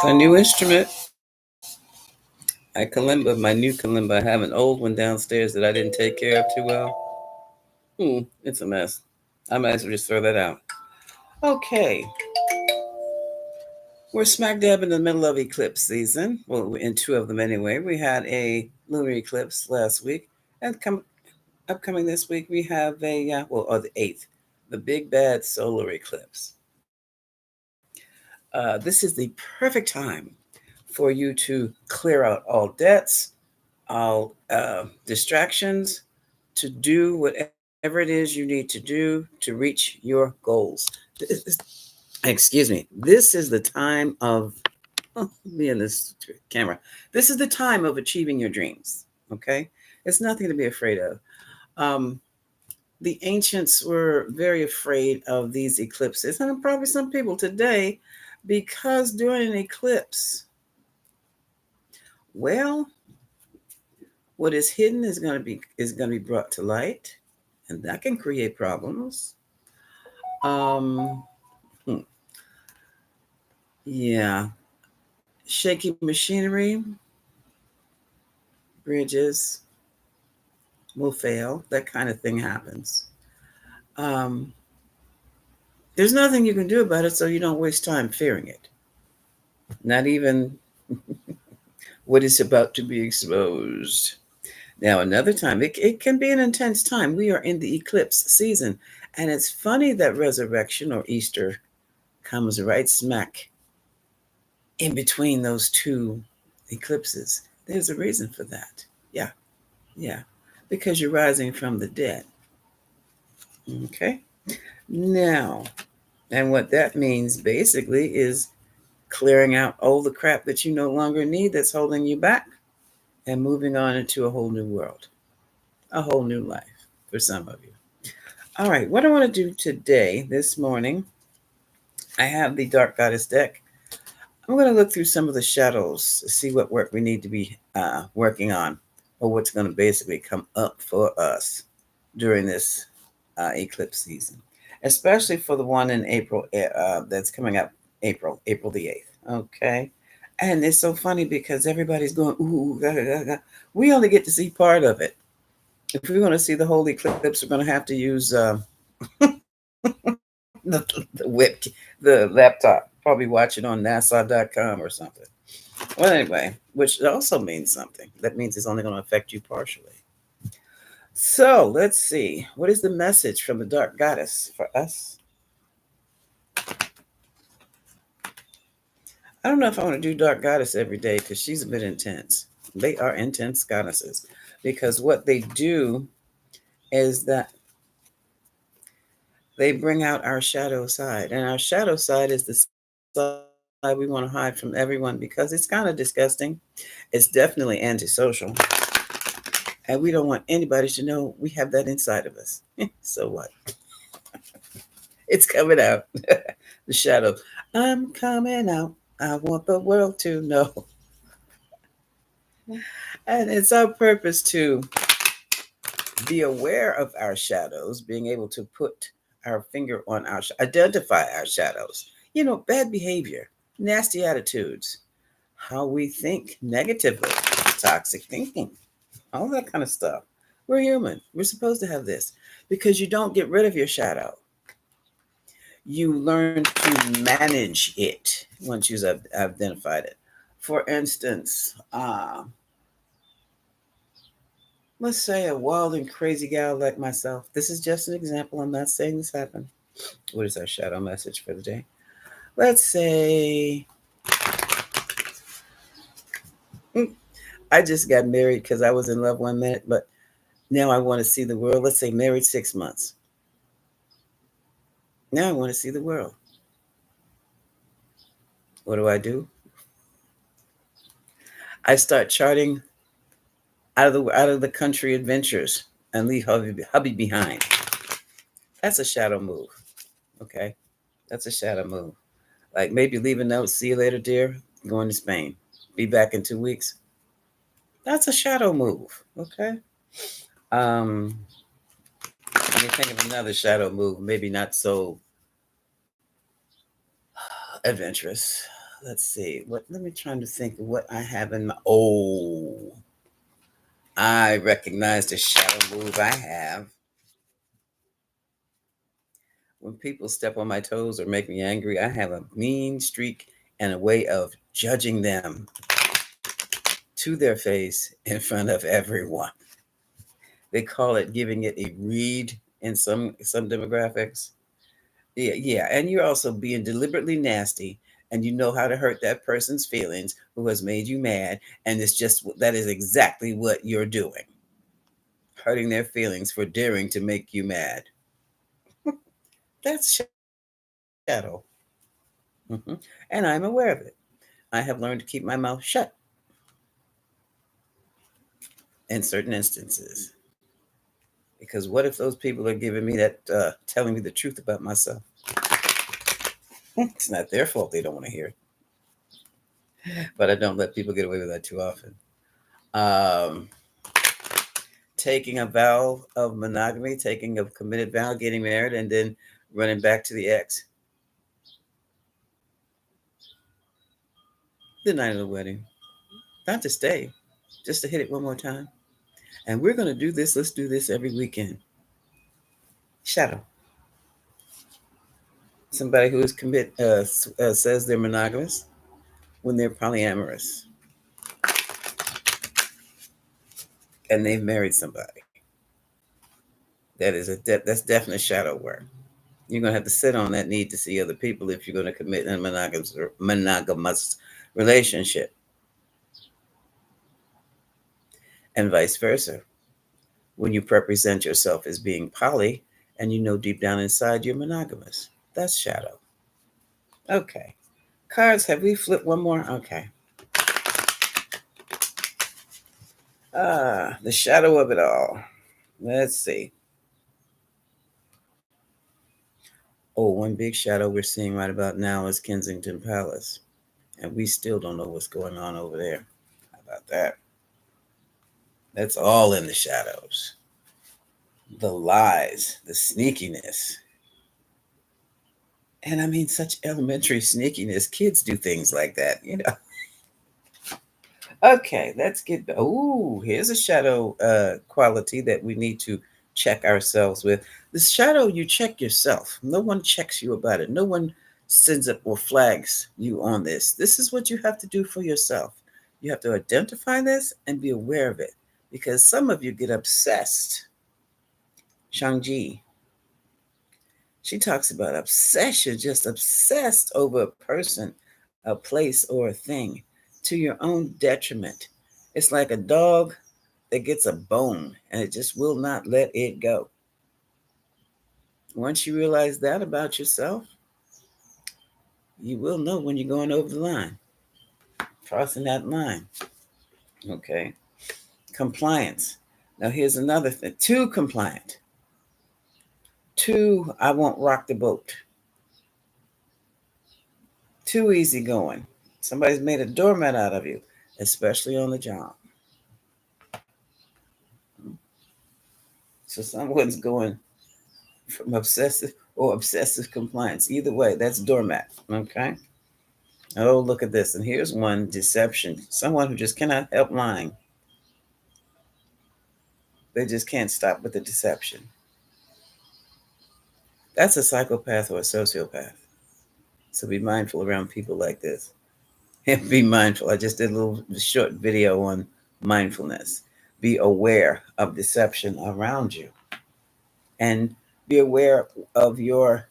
A new instrument. My new kalimba. I have an old one downstairs that I didn't take care of too well. It's a mess. I might as well just throw that out. Okay, we're smack dab in the middle of eclipse season. Well, in two of them anyway. We had a lunar eclipse last week, and upcoming this week we have the 8th, the big bad solar eclipse. This is the perfect time for you to clear out all debts, all distractions, to do whatever it is you need to do to reach your goals. Excuse me. This is the time of me and this camera. This is the time of achieving your dreams. Okay, it's nothing to be afraid of. Um, the ancients were very afraid of these eclipses, and probably some people today, because during an eclipse, well, what is hidden is going to be brought to light, and that can create problems. Um, hmm, yeah, shaky machinery, bridges will fail. That kind of thing happens. Um, there's nothing you can do about it, so you don't waste time fearing it. Not even what is about to be exposed. Now, another time, it can be an intense time. We are in the eclipse season, and it's funny that resurrection or Easter comes right smack in between those two eclipses. There's a reason for that. Yeah, yeah, because you're rising from the dead. Okay. Now, and what that means basically is clearing out all the crap that you no longer need that's holding you back and moving on into a whole new world, a whole new life for some of you. All right, what I want to do today, this morning, I have the Dark Goddess deck. I'm going to look through some of the shadows to see what work we need to be working on, or what's going to basically come up for us during this eclipse season, especially for the one in April that's coming up, April the 8th. Okay. And it's so funny because everybody's going, ooh, we only get to see part of it. If we're going to see the whole eclipse, we're going to have to use the the laptop, probably watch it on NASA.com or something. Well, anyway, which also means something. That means it's only going to affect you partially. So let's see. What is the message from the Dark Goddess for us? I don't know if I want to do Dark Goddess every day because she's a bit intense. They are intense goddesses because what they do is that they bring out our shadow side. And our shadow side is the side we want to hide from everyone because it's kind of disgusting. It's definitely antisocial. And we don't want anybody to know we have that inside of us. So what? It's coming out. The shadow. I'm coming out. I want the world to know. And it's our purpose to be aware of our shadows, being able to put our finger on identify our shadows. Bad behavior, nasty attitudes, how we think negatively, toxic thinking, all that kind of stuff. We're human. We're supposed to have this because you don't get rid of your shadow. You learn to manage it once you've identified it. For instance, let's say a wild and crazy gal like myself. This is just an example. I'm not saying this happened. What is our shadow message for the day? Let's say I just got married because I was in love 1 minute, but now I want to see the world. Let's say married 6 months. Now I want to see the world. What do? I start charting out of the country adventures and leave hubby behind. That's a shadow move. Okay, that's a shadow move. Like maybe leave a note. See you later, dear. Going to Spain. Be back in 2 weeks. That's a shadow move. Okay. Um, Let me think of another shadow move, maybe not so adventurous. Let's see. What let me try to think of what I have in my I recognize the shadow move I have. When people step on my toes or make me angry, I have a mean streak and a way of judging them to their face in front of everyone. They call it giving it a read in some demographics. Yeah, yeah, and you're also being deliberately nasty, and you know how to hurt that person's feelings who has made you mad, and it's just that is exactly what you're doing, hurting their feelings for daring to make you mad. That's shadow. Mhm. And I'm aware of it. I have learned to keep my mouth shut in certain instances. Because what if those people are giving me that, telling me the truth about myself? It's not their fault they don't want to hear it. But I don't let people get away with that too often. Um, Taking a vow of monogamy, taking a committed vow, getting married, and then running back to the ex the night of the wedding. Not to stay, just to hit it one more time. And we're going to do this. Let's do this every weekend. Shadow. Somebody who is says they're monogamous when they're polyamorous and they've married somebody. That's definite shadow work. You're gonna have to sit on that need to see other people if you're gonna commit in a monogamous relationship, and vice versa. When you represent yourself as being poly, and you know deep down inside you're monogamous, that's shadow. Okay, cards. Have we flipped one more? Okay. The shadow of it all. Let's see. Oh, one big shadow we're seeing right about now is Kensington Palace. And we still don't know what's going on over there. How about that? That's all in the shadows. The lies, the sneakiness. And I mean, such elementary sneakiness. Kids do things like that. Okay, let's get. Ooh, here's a shadow quality that we need to check ourselves with. The shadow, you check yourself. No one checks you about it. No one sends up or flags you on this. This is what you have to do for yourself. You have to identify this and be aware of it because some of you get obsessed. Shang-Chi, she talks about obsession, just obsessed over a person, a place, or a thing to your own detriment. It's like a dog that gets a bone and it just will not let it go. Once you realize that about yourself, you will know when you're going over the line, crossing that line. Okay. Compliance. Now, here's another thing too compliant. Too, I won't rock the boat. Too easygoing. Somebody's made a doormat out of you, especially on the job. So someone's going from obsessive or obsessive compliance. Either way, that's doormat. Okay. Oh, look at this. And here's one deception. Someone who just cannot help lying. They just can't stop with the deception. That's a psychopath or a sociopath. So be mindful around people like this. And be mindful. I just did a little short video on mindfulness. Be aware of deception around you and be aware of your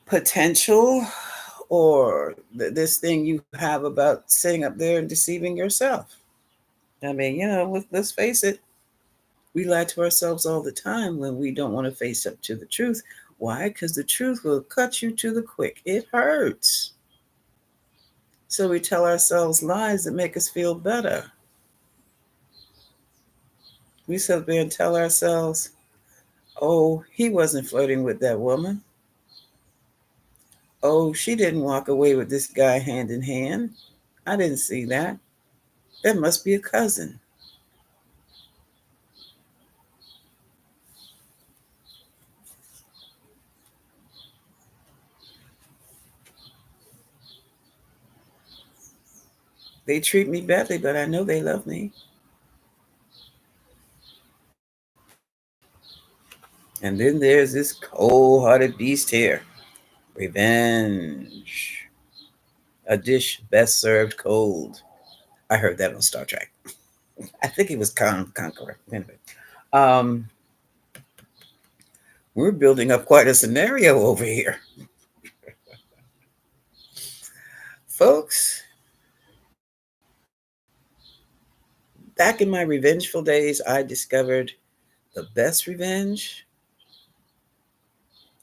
potential or this thing you have about sitting up there and deceiving yourself. I mean, let's face it, we lie to ourselves all the time when we don't want to face up to the truth. Why? Because the truth will cut you to the quick. It hurts. So we tell ourselves lies that make us feel better. We sit there and tell ourselves, oh, he wasn't flirting with that woman. Oh, she didn't walk away with this guy hand in hand. I didn't see that. That must be a cousin. They treat me badly, but I know they love me. And then there's this cold hearted beast here, revenge. A dish best served cold. I heard that on Star Trek. I think it was Conqueror. Anyway, um, we're building up quite a scenario over here. Folks, back in my revengeful days, I discovered the best revenge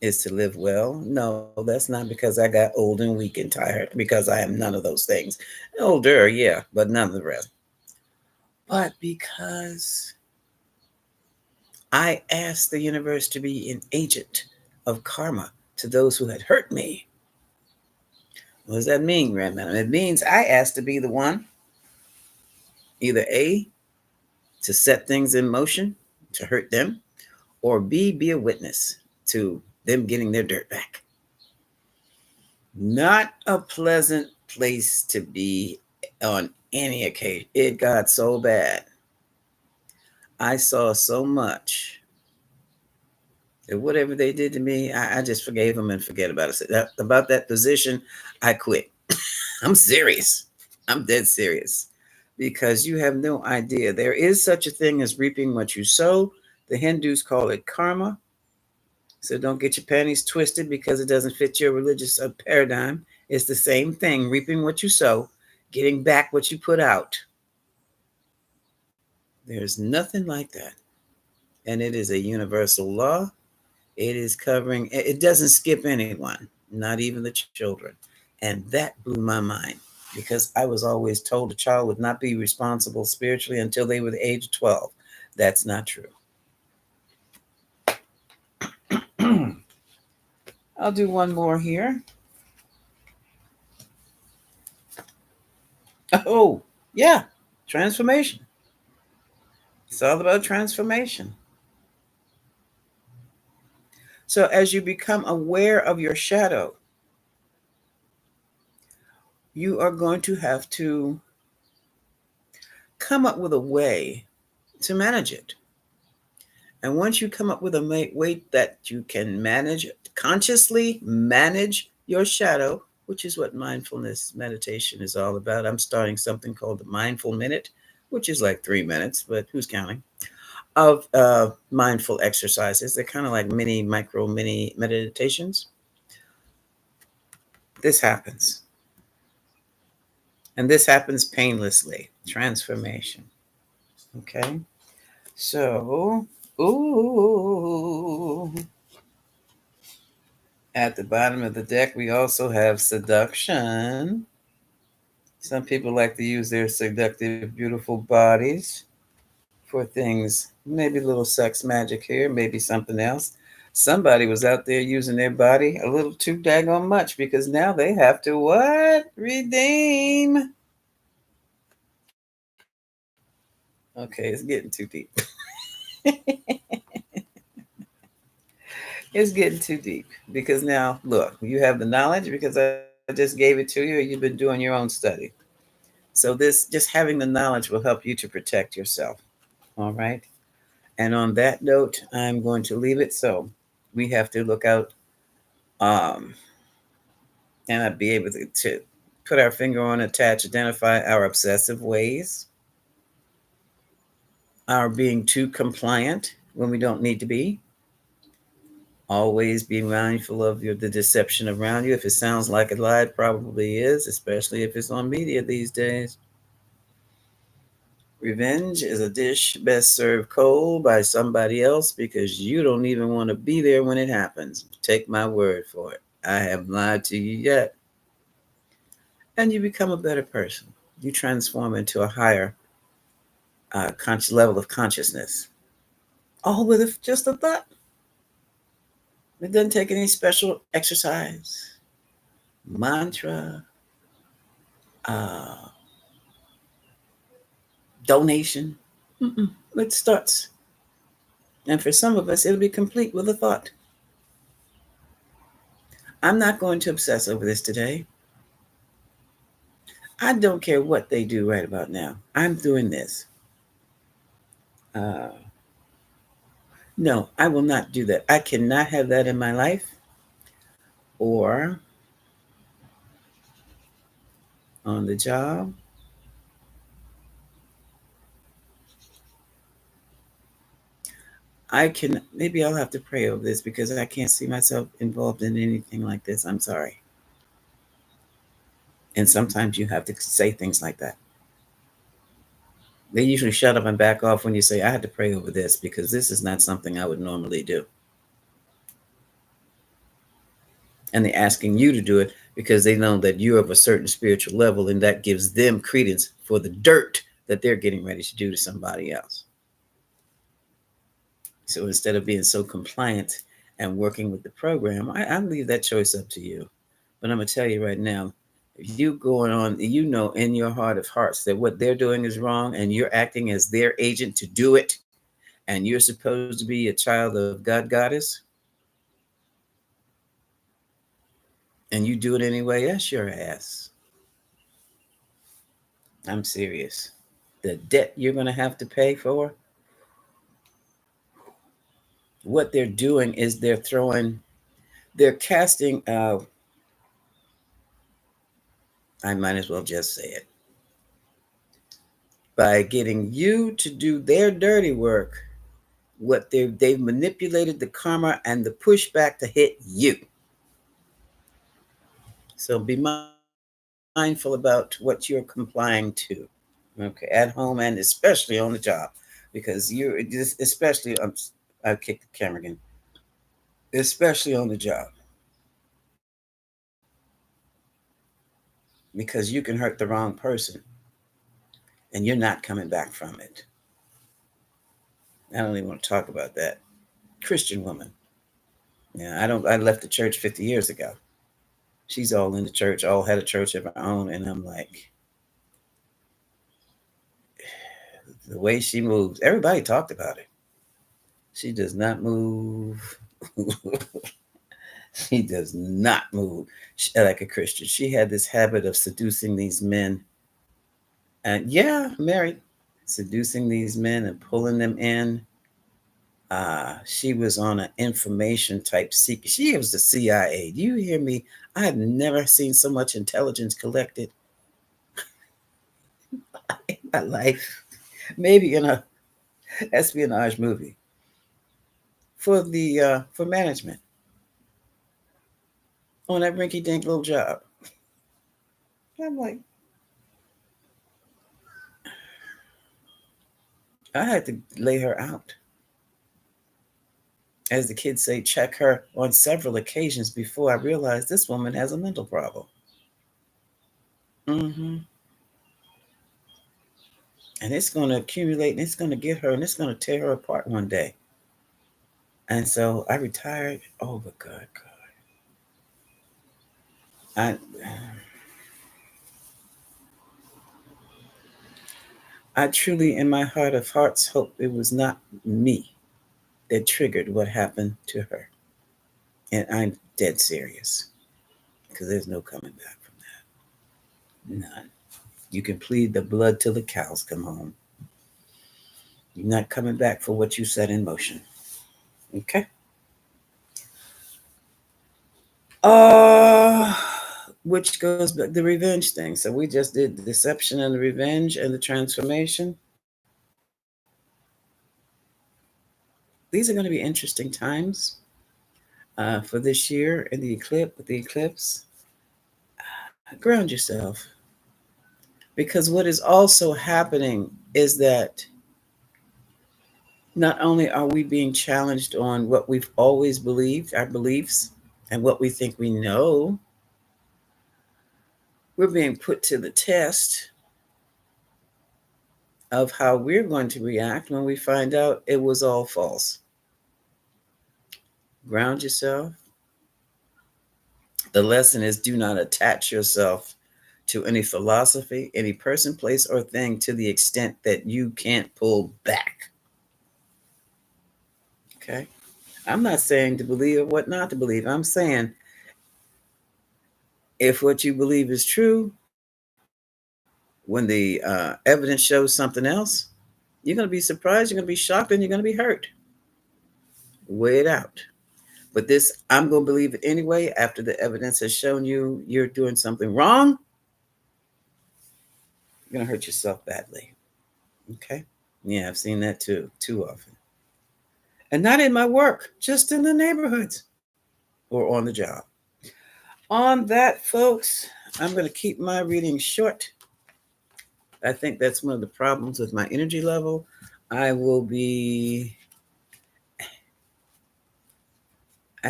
is to live well. No, that's not because I got old and weak and tired, because I am none of those things. Older, yeah, but none of the rest. But because I asked the universe to be an agent of karma to those who had hurt me. What does that mean, Grand Madam? It means I asked to be the one, either A, to set things in motion to hurt them, or B, be a witness to them getting their dirt back. Not a pleasant place to be on any occasion. It got so bad. I saw so much that whatever they did to me, I just forgave them and forget about it. So about that position, I quit. I'm serious. I'm dead serious. Because you have no idea. There is such a thing as reaping what you sow. The Hindus call it karma. So don't get your panties twisted because it doesn't fit your religious paradigm. It's the same thing, reaping what you sow, getting back what you put out. There's nothing like that. And it is a universal law. It is covering, it doesn't skip anyone, not even the children. And that blew my mind because I was always told a child would not be responsible spiritually until they were the age of 12. That's not true. I'll do one more here. Oh, yeah, transformation. It's all about transformation. So, as you become aware of your shadow, you are going to have to come up with a way to manage it. And once you come up with a way that you can manage, consciously manage your shadow, which is what mindfulness meditation is all about. I'm starting something called the Mindful Minute, which is like 3 minutes, but who's counting? Of mindful exercises. They're kind of like mini meditations. This happens. And this happens painlessly. Transformation. Okay. So, ooh. At the bottom of the deck, we also have seduction. Some people like to use their seductive, beautiful bodies for things, maybe a little sex magic here, maybe something else. Somebody was out there using their body a little too daggone much because now they have to what? Redeem. Okay, it's getting too deep. It's getting too deep because now, look, you have the knowledge because I just gave it to you, or you've been doing your own study. So, this just having the knowledge will help you to protect yourself. All right. And on that note, I'm going to leave it. So, we have to look out um, and I'd be able to put our finger on, attach, identify our obsessive ways, our being too compliant when we don't need to be. Always be mindful of the deception around you. If it sounds like a lie, it probably is, especially if it's on media these days. Revenge is a dish best served cold by somebody else because you don't even want to be there when it happens. Take my word for it. I haven't lied to you yet. And you become a better person. You transform into a higher level of consciousness. All with just a thought. It doesn't take any special exercise, mantra, uh, donation. Mm-mm. It starts. And for some of us, it'll be complete with a thought. I'm not going to obsess over this today. I don't care what they do right about now. I'm doing this. Uh, no, I will not do that. I cannot have that in my life or on the job. I can, maybe I'll have to pray over this because I can't see myself involved in anything like this. I'm sorry. And sometimes you have to say things like that. They usually shut up and back off when you say, I had to pray over this because this is not something I would normally do. And they're asking you to do it because they know that you're of a certain spiritual level and that gives them credence for the dirt that they're getting ready to do to somebody else. So instead of being so compliant and working with the program, I leave that choice up to you. But I'm going to tell you right now, if you going on, you know in your heart of hearts that what they're doing is wrong and you're acting as their agent to do it, and you're supposed to be a child of God Goddess, and you do it anyway, that's your ass. I'm serious. The debt you're going to have to pay for, what they're doing is they're casting, I might as well just say it, by getting you to do their dirty work. What they've manipulated the karma and the pushback to hit you. So be mindful about what you're complying to. Okay, at home and especially on the job, because you're just especially. I kicked the camera again. Especially on the job, because you can hurt the wrong person, and you're not coming back from it. I don't even want to talk about that. Christian woman. Yeah, I don't. I left the church 50 years ago. She's all in the church, all had a church of her own, and I'm like, the way she moves, everybody talked about it. She does not move. She does not move like a Christian. She had this habit of seducing these men. And yeah, married, seducing these men and pulling them in. She was on an information type secret. She was the CIA. Do you hear me? I have never seen so much intelligence collected in my life. Maybe in a espionage movie for management on that rinky dink little job. I'm like, I had to lay her out. As the kids say, check her on several occasions before I realized this woman has a mental problem. Hmm. And it's going to accumulate and it's going to get her and it's going to tear her apart one day. And so I retired. Oh, but God. I, I truly, in my heart of hearts, hope it was not me that triggered what happened to her. And I'm dead serious because there's no coming back from that. None. You can plead the blood till the cows come home. You're not coming back for what you set in motion. Okay? Uh, which goes back the revenge thing. So we just did the deception and the revenge and the transformation. These are going to be interesting times for this year in the eclipse. With the eclipse, ground yourself because what is also happening is that not only are we being challenged on what we've always believed, our beliefs, and what we think we know, we're being put to the test of how we're going to react when we find out it was all false. Ground yourself. The lesson is do not attach yourself to any philosophy, any person, place, or thing to the extent that you can't pull back. Okay? I'm not saying to believe or what not to believe. I'm saying if what you believe is true, When the evidence shows something else, you're going to be surprised, you're going to be shocked, and you're going to be hurt. Weigh it out. But this, I'm going to believe it anyway after the evidence has shown you you're doing something wrong. You're going to hurt yourself badly. Okay? Yeah, I've seen that too often. And not in my work, just in the neighborhoods or on the job. On that, folks, I'm going to keep my reading short. I think that's one of the problems with my energy level. I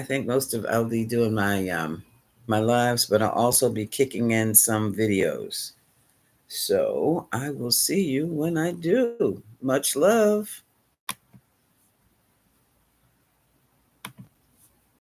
think I'll be doing my lives, but I'll also be kicking in some videos. So I will see you when I do. Much love.